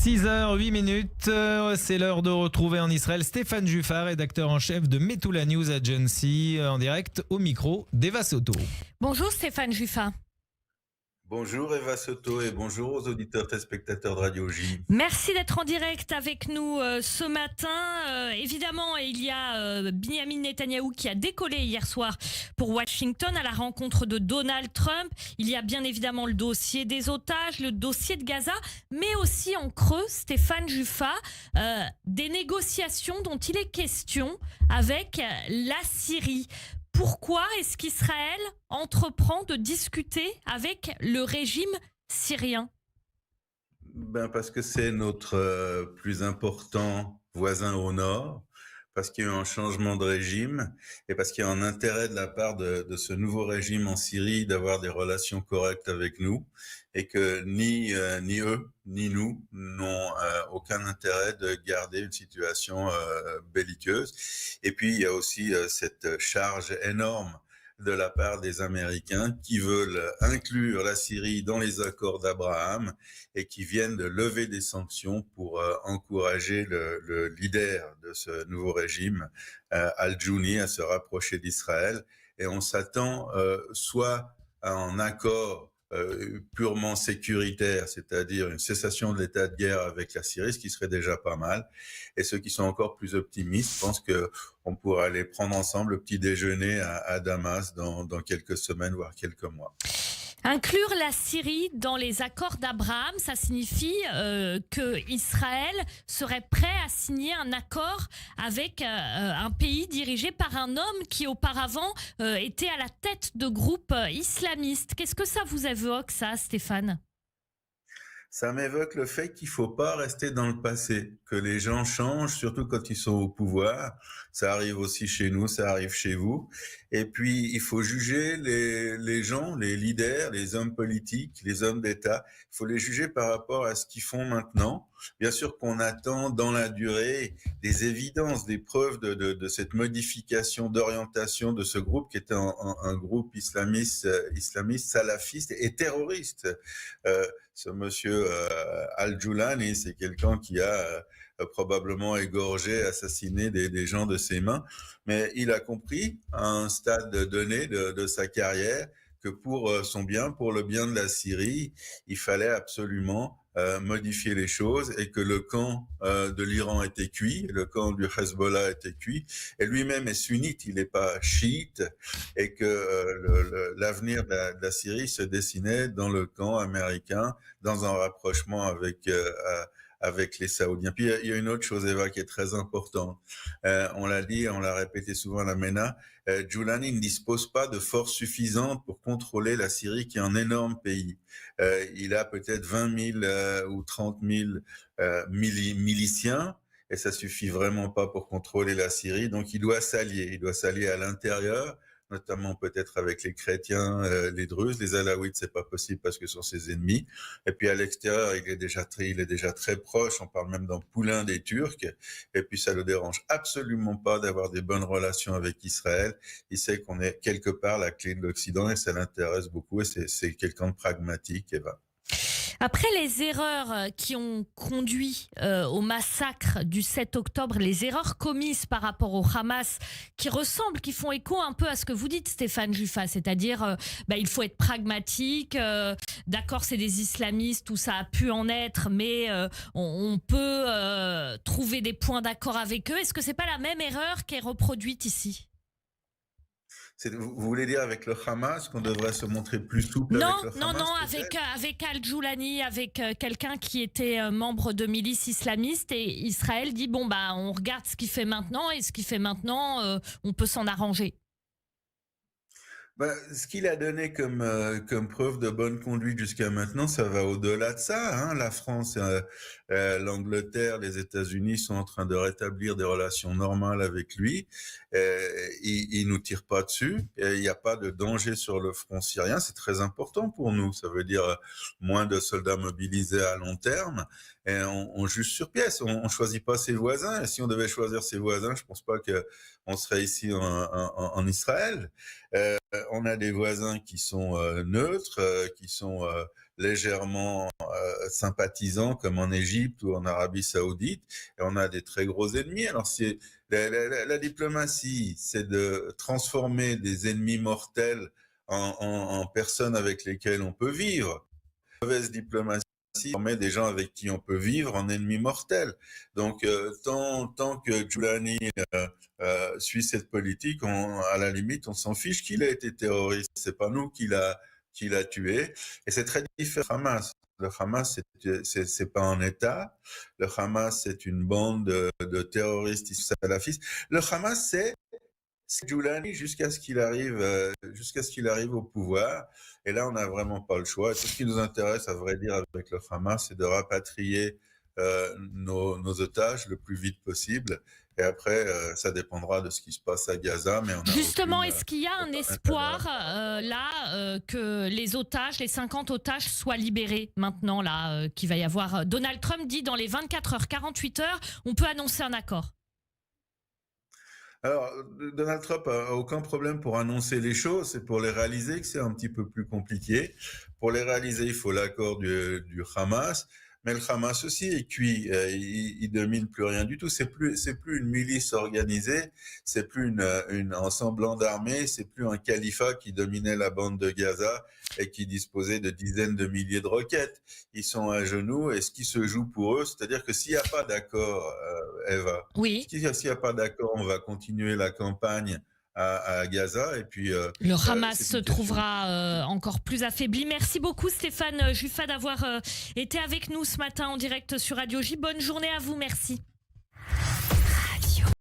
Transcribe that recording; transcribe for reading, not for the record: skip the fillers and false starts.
6h08. C'est l'heure de retrouver en Israël Stéphane Juffat, rédacteur en chef de Metula News Agency, en direct au micro d'Eva Soto. Bonjour Stéphane Juffat. Bonjour Eva Soto et bonjour aux auditeurs téléspectateurs de Radio J. Merci d'être en direct avec nous ce matin. Évidemment, il y a Benjamin Netanyahou qui a décollé hier soir pour Washington à la rencontre de Donald Trump. Il y a bien évidemment le dossier des otages, le dossier de Gaza, mais aussi en creux, Stéphane Juffat, des négociations dont il est question avec la Syrie. Pourquoi est-ce qu'Israël entreprend de discuter avec le régime syrien ? Parce que c'est notre plus important voisin au nord, parce qu'il y a eu un changement de régime et parce qu'il y a un intérêt de la part de ce nouveau régime en Syrie d'avoir des relations correctes avec nous et que ni eux ni nous n'ont aucun intérêt de garder une situation belliqueuse. Et puis il y a aussi cette charge énorme de la part des Américains qui veulent inclure la Syrie dans les accords d'Abraham et qui viennent de lever des sanctions pour encourager le leader de ce nouveau régime, Al-Jouni, à se rapprocher d'Israël. Et on s'attend soit à un accord purement sécuritaire, c'est-à-dire une cessation de l'état de guerre avec la Syrie, ce qui serait déjà pas mal. Et ceux qui sont encore plus optimistes pensent que on pourra aller prendre ensemble le petit déjeuner à Damas dans quelques semaines, voire quelques mois. Inclure la Syrie dans les accords d'Abraham, ça signifie que Israël serait prêt à signer un accord avec un pays dirigé par un homme qui auparavant était à la tête de groupes islamistes. Qu'est-ce que ça vous évoque, ça, Stéphane ? Ça m'évoque le fait qu'il faut pas rester dans le passé, que les gens changent, surtout quand ils sont au pouvoir. Ça arrive aussi chez nous, ça arrive chez vous. Et puis, il faut juger les gens, les leaders, les hommes politiques, les hommes d'État. Il faut les juger par rapport à ce qu'ils font maintenant. Bien sûr qu'on attend dans la durée des évidences, des preuves de cette modification d'orientation de ce groupe qui est un groupe islamiste salafiste et terroriste. Ce monsieur Al-Joulani, c'est quelqu'un qui a probablement égorgé, assassiné des gens de ses mains, mais il a compris à un stade donné de sa carrière que pour son bien, pour le bien de la Syrie, il fallait absolument modifier les choses et que le camp de l'Iran était cuit, le camp du Hezbollah était cuit, et lui-même est sunnite, il n'est pas chiite, et que l'avenir de la Syrie se dessinait dans le camp américain, dans un rapprochement avec les Saoudiens. Puis il y a une autre chose, Eva, qui est très importante. On l'a dit, on l'a répété souvent à la MENA, Joulani ne dispose pas de forces suffisantes pour contrôler la Syrie, qui est un énorme pays. Il a peut-être 20 000 ou 30 000 miliciens, et ça suffit vraiment pas pour contrôler la Syrie. Donc il doit s'allier à l'intérieur, notamment peut-être avec les chrétiens, les Druzes, les Alaouites, c'est pas possible parce que ce sont ses ennemis. Et puis à l'extérieur, il est déjà très proche. On parle même d'un poulain des Turcs. Et puis ça le dérange absolument pas d'avoir des bonnes relations avec Israël. Il sait qu'on est quelque part la clé de l'Occident et ça l'intéresse beaucoup. Et c'est quelqu'un de pragmatique, Eva. Après les erreurs qui ont conduit au massacre du 7 octobre, les erreurs commises par rapport au Hamas, qui font écho un peu à ce que vous dites, Stéphane Juffat, c'est-à-dire il faut être pragmatique, d'accord, c'est des islamistes, tout ça a pu en être, mais on peut trouver des points d'accord avec eux. Est-ce que c'est pas la même erreur qui est reproduite ici ? Vous voulez dire avec le Hamas qu'on devrait se montrer plus souple avec le Hamas? Non, avec Al-Joulani, avec quelqu'un qui était membre de milice islamiste, et Israël dit on regarde ce qu'il fait maintenant, et ce qu'il fait maintenant, on peut s'en arranger. Ce qu'il a donné comme preuve de bonne conduite jusqu'à maintenant, ça va au-delà de ça. Hein. La France, l'Angleterre, les États-Unis sont en train de rétablir des relations normales avec lui. Il nous tire pas dessus. Il n'y a pas de danger sur le front syrien. C'est très important pour nous. Ça veut dire moins de soldats mobilisés à long terme. Et on juge sur pièce. On choisit pas ses voisins. Et si on devait choisir ses voisins, je pense pas que on serait ici en Israël. On a des voisins qui sont neutres, qui sont légèrement sympathisants, comme en Égypte ou en Arabie Saoudite, et on a des très gros ennemis. Alors c'est la diplomatie, c'est de transformer des ennemis mortels en personnes avec lesquelles on peut vivre. Mauvaise diplomatie, on met des gens avec qui on peut vivre en ennemis mortels. Donc, tant que Giuliani suit cette politique, à la limite, on s'en fiche qu'il ait été terroriste. C'est pas nous qui l'a tué. Et c'est très différent du Hamas. Le Hamas, c'est pas un État. Le Hamas, c'est une bande de terroristes salafistes. Le Hamas, c'est Giuliani jusqu'à ce qu'il arrive au pouvoir. Et là, on n'a vraiment pas le choix. Tout ce qui nous intéresse, à vrai dire, avec le Hamas, c'est de rapatrier nos otages le plus vite possible. Et après, ça dépendra de ce qui se passe à Gaza. Mais justement, est-ce qu'il y a un espoir que les otages, les 50 otages soient libérés maintenant, là, qu'il va y avoir... Donald Trump dit dans les 24 heures, 48 heures, on peut annoncer un accord. Alors, Donald Trump a aucun problème pour annoncer les choses, c'est pour les réaliser que c'est un petit peu plus compliqué. Pour les réaliser, il faut l'accord du Hamas, mais le Hamas aussi est cuit, il domine plus rien du tout. C'est plus une milice organisée, c'est plus un semblant d'armée, c'est plus un califat qui dominait la bande de Gaza et qui disposait de dizaines de milliers de roquettes. Ils sont à genoux, et ce qui se joue pour eux, c'est-à-dire que s'il n'y a pas d'accord, Eva, oui. S'il n'y a pas d'accord, on va continuer la campagne à Gaza, et puis le Hamas se trouvera encore plus affaibli. Merci beaucoup Stéphane Juffa d'avoir été avec nous ce matin en direct sur Radio J. Bonne journée à vous, merci.